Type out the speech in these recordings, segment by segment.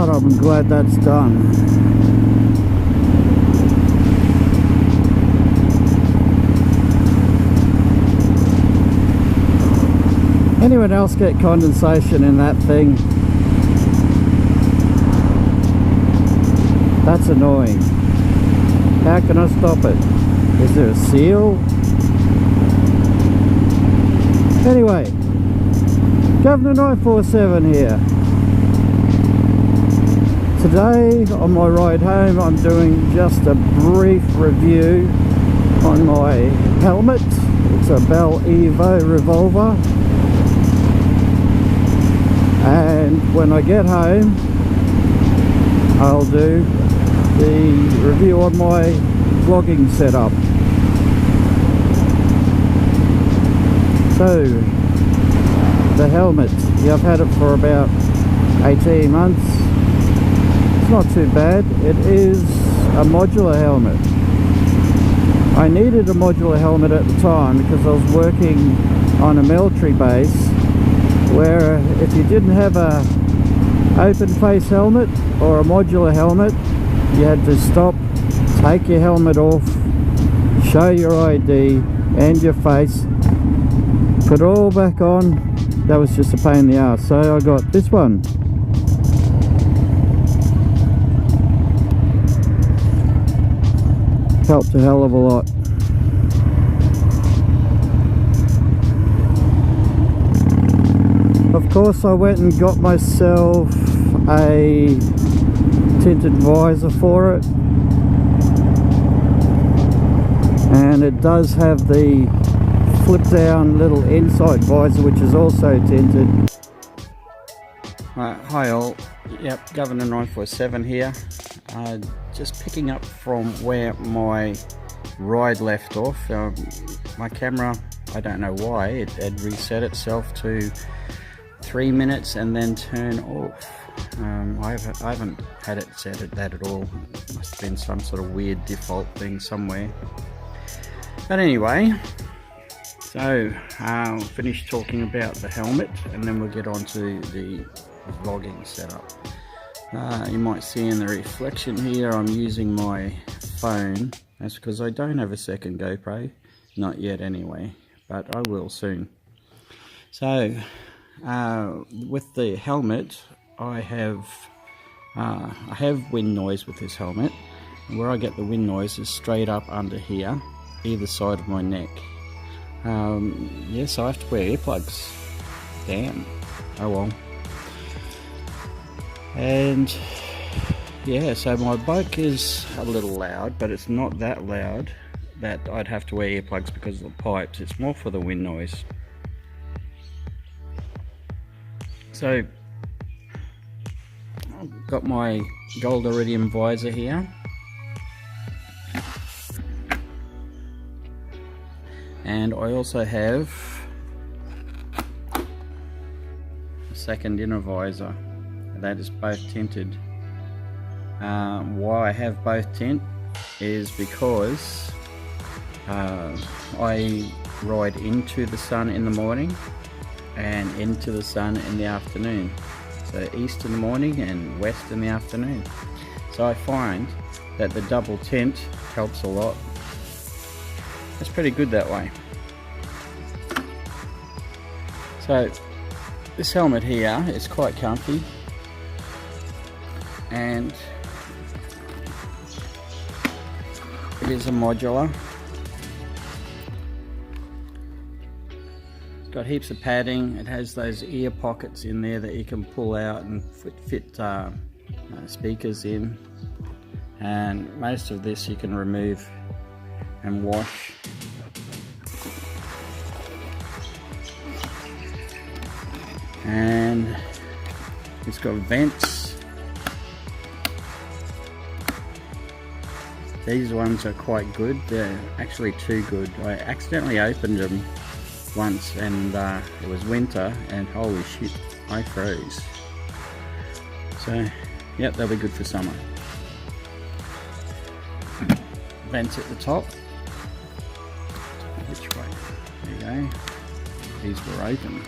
God, I'm glad that's done. Anyone else get condensation in that thing? That's annoying. How can I stop it? Is there a seal? Anyway, Governor 947 here. Today on my ride home I'm doing just a brief review on my helmet. It's a Bell Evo Revolver. And when I get home I'll do the review on my vlogging setup. So the helmet, yeah, I've had it for about 18 months. It's not too bad. It is a modular helmet. I needed a modular helmet at the time because I was working on a military base where if you didn't have a open face helmet or a modular helmet, you had to stop, take your helmet off, show your ID and your face, put it all back on. That was just a pain in the ass. So I got this one. Helped a hell of a lot. Of course I went and got myself a tinted visor for it, and it does have the flip down little inside visor which is also tinted. Hi all, yep, Governor 947 here. Just picking up from where my ride left off. My camera, I don't know why, it had reset itself to 3 minutes and then turn off. I haven't had it set at that at all. It must have been some sort of weird default thing somewhere. But anyway, so I'll finish talking about the helmet and then we'll get on to the vlogging setup. You might see in the reflection here I'm using my phone. That's because I don't have a second GoPro, not yet anyway, but I will soon. So with the helmet, I have wind noise with this helmet. Where I get the wind noise is straight up under here, either side of my neck. Yes, I have to wear earplugs. Damn. Oh well. And yeah, so my bike is a little loud, but it's not that loud that I'd have to wear earplugs because of the pipes. It's more for the wind noise. So I've got my gold Iridium visor here, and I also have a second inner visor that is both tinted. Why I have both tint is because I ride into the sun in the morning and into the sun in the afternoon. So east in the morning and west in the afternoon. So I find that the double tint helps a lot. It's pretty good that way. So this helmet here is quite comfy, and it is a modular. It's got heaps of padding. It has those ear pockets in there that you can pull out and fit speakers in, and most of this you can remove and wash. And it's got vents. These ones are quite good. They're actually too good. I accidentally opened them once and it was winter and holy shit, I froze. So yep, they'll be good for summer. Vents at the top. Which way? There you go. These were open.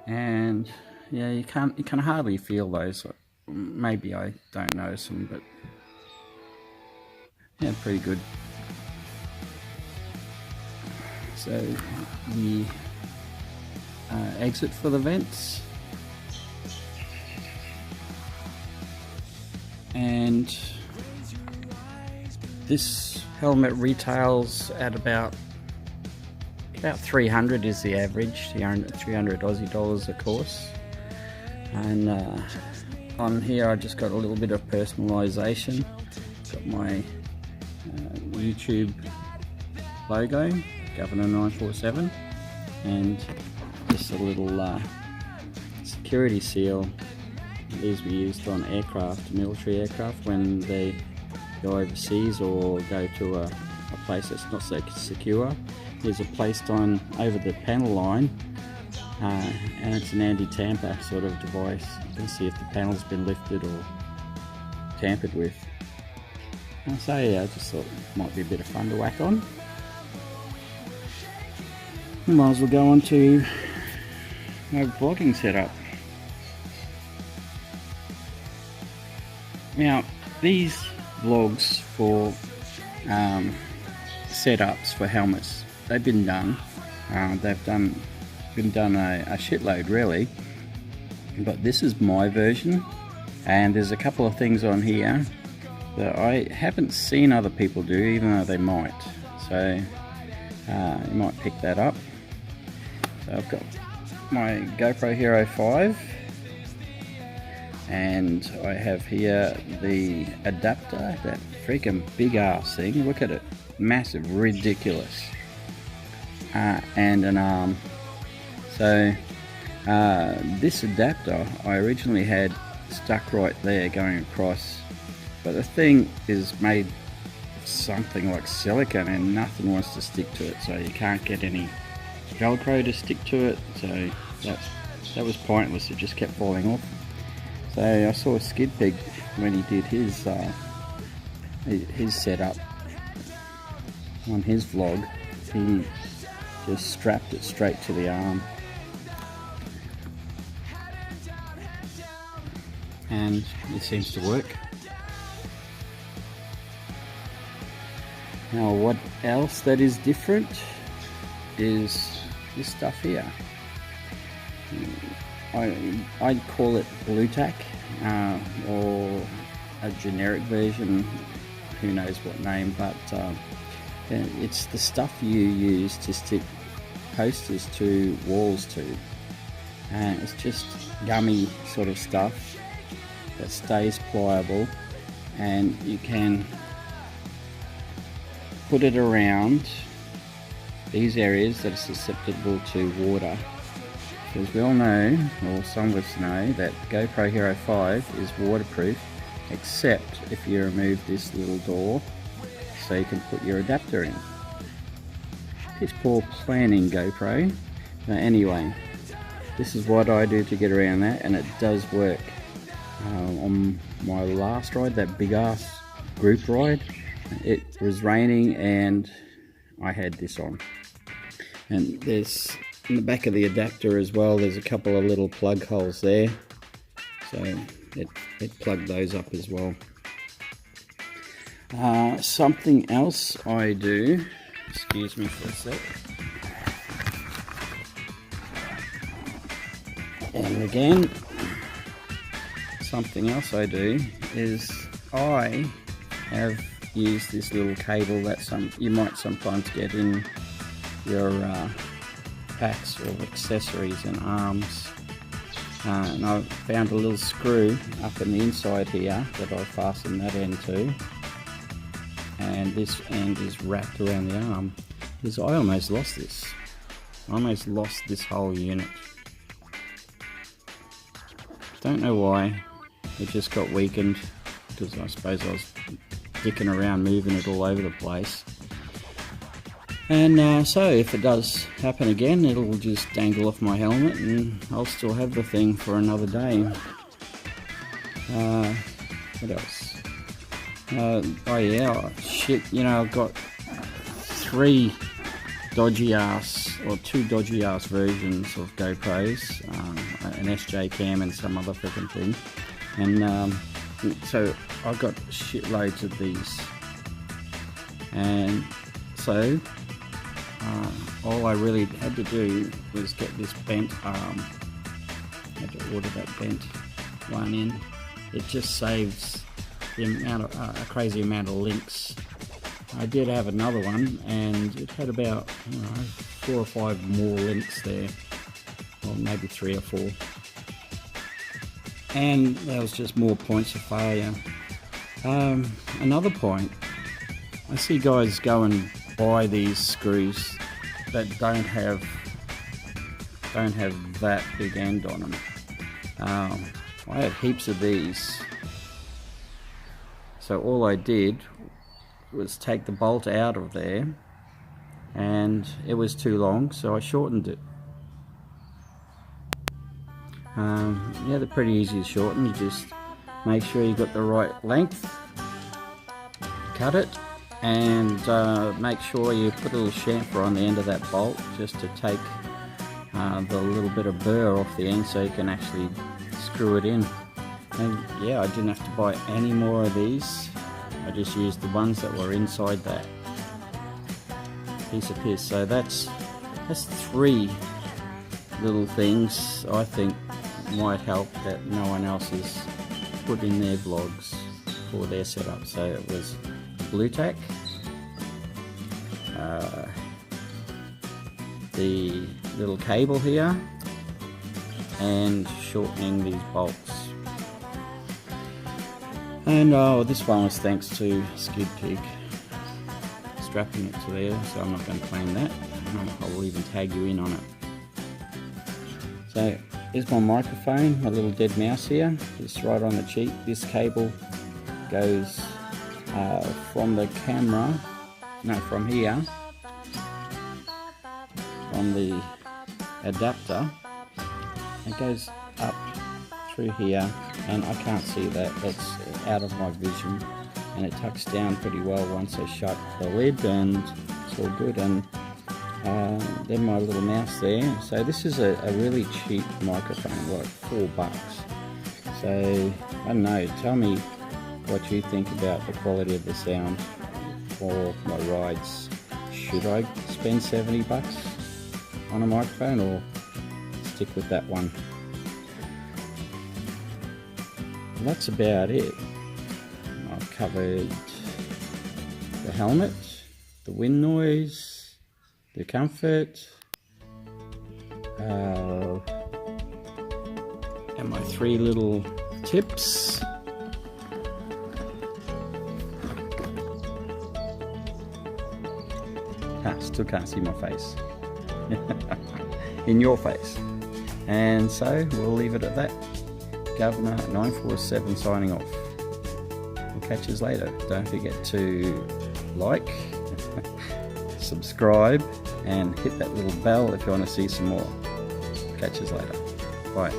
and yeah, you can hardly feel those. Maybe I don't notice them, but yeah, pretty good. So the exit for the vents, and this helmet retails at about 300 is the average, 300 Aussie dollars of course. And on here I just got a little bit of personalisation. Got my YouTube logo, Governor 947, and just a little security seal. These were used on aircraft, military aircraft, when they go overseas or go to a place that's not so secure. These are placed on over the panel line, and it's an anti-tamper sort of device. You can see if the panel's been lifted or tampered with. And so yeah, I just thought it might be a bit of fun to whack on. We might as well go on to my vlogging setup. Now, these vlogs for setups for helmets, they've been done. They've been done a shitload really, but this is my version, and there's a couple of things on here that I haven't seen other people do, even though they might. So you might pick that up. So I've got my GoPro Hero 5, and I have here the adapter, that freaking big ass thing. Look at it, massive, ridiculous, and an arm. So this adapter I originally had stuck right there going across, but the thing is made of something like silicone and nothing wants to stick to it, so you can't get any Velcro to stick to it, so that was pointless. It just kept falling off. So I saw Skidpig when he did his setup on his vlog. He just strapped it straight to the arm, and it seems to work. Now, what else that is different is this stuff here. I'd call it BlueTac, or a generic version, who knows what name, but it's the stuff you use to stick posters to walls to. It's just gummy sort of stuff that stays pliable, and you can put it around these areas that are susceptible to water. Because we all know, or some of us know, that GoPro Hero 5 is waterproof, except if you remove this little door so you can put your adapter in. It's poor planning, GoPro. But anyway, this is what I do to get around that, and it does work. On my last ride, that big ass group ride, it was raining and I had this on. And there's, in the back of the adapter as well, there's a couple of little plug holes there, so it plugged those up as well. Something else I do, excuse me for a sec, and again, something else I do is I have used this little cable that you might sometimes get in your packs or accessories and arms, and I found a little screw up in the inside here that I fasten that end to, and this end is wrapped around the arm. Because I almost lost this. I almost lost this whole unit. Don't know why. It just got weakened because I suppose I was dicking around moving it all over the place. And so if it does happen again, it'll just dangle off my helmet and I'll still have the thing for another day. What else? Oh yeah, shit, you know, I've got two dodgy ass versions of GoPros. an SJ cam and some other freaking thing. And so I've got shitloads of these, and so all I really had to do was get this bent arm. I had to order that bent one in. It just saves the amount of a crazy amount of links. I did have another one, and it had about 4 or 5 more links there, or maybe 3 or 4. And there was just more points of failure. Another point, I see guys go and buy these screws that don't have that big end on them. I had heaps of these, so all I did was take the bolt out of there, and it was too long, so I shortened it. Yeah, they're pretty easy to shorten. You just make sure you got the right length, cut it, and make sure you put a little chamfer on the end of that bolt just to take the little bit of burr off the end so you can actually screw it in. And yeah, I didn't have to buy any more of these. I just used the ones that were inside that piece of piss. So that's 3 little things I think might help that no one else has put in their vlogs for their setup. So it was BlueTac, the little cable here, and shortening these bolts. And this one was thanks to Skidpig strapping it to there, so I'm not going to claim that. I will even tag you in on it. So here's my microphone, my little dead mouse here, just right on the cheek. This cable goes from the camera, from here, from the adapter. It goes up through here, and I can't see that, that's out of my vision, and it tucks down pretty well once I shut the lid, and it's all good. And then my little mouse there. So this is a really cheap microphone, like $4. So I don't know, tell me what you think about the quality of the sound for my rides. Should I spend $70 on a microphone, or stick with that one? And that's about it. I've covered the helmet, the wind noise, the comfort, and my 3 little tips. Still can't see my face. In your face. And so we'll leave it at that. Governor 947 signing off. We'll catch us later. Don't forget to like, subscribe, and hit that little bell if you want to see some more. Catch us later. Bye.